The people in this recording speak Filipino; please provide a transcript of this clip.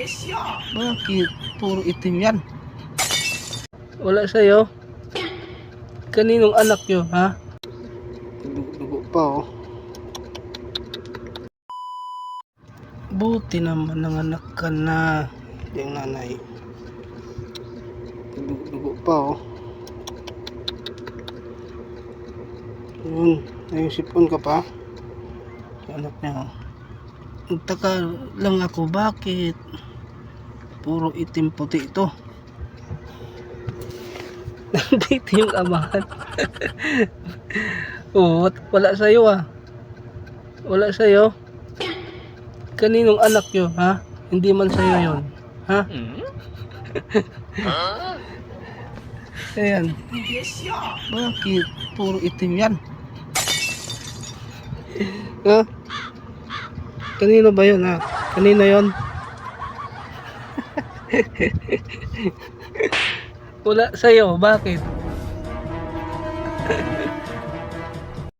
Bakit? Puro itim yan. Wala sa'yo? Kaninong anak yun, ha? Dugo pa, oh. Buti naman nanganak ka na. Yung nanay. Dugo pa, oh. Yun. Yung sipon ka pa. Yung anak niya, oh. Nagtaka lang ako, bakit? Puro itim puti ito. Nandito yung amahan. Oh, wala sa'yo, ah. Wala sa'yo? Kaninong anak yun, ha? Hindi man sa'yo yun, ha? Ayan. Bakit? Puro itim yan. Ha? Kanino ba yun, ha? Kanino yun? Wala sa'yo, bakit?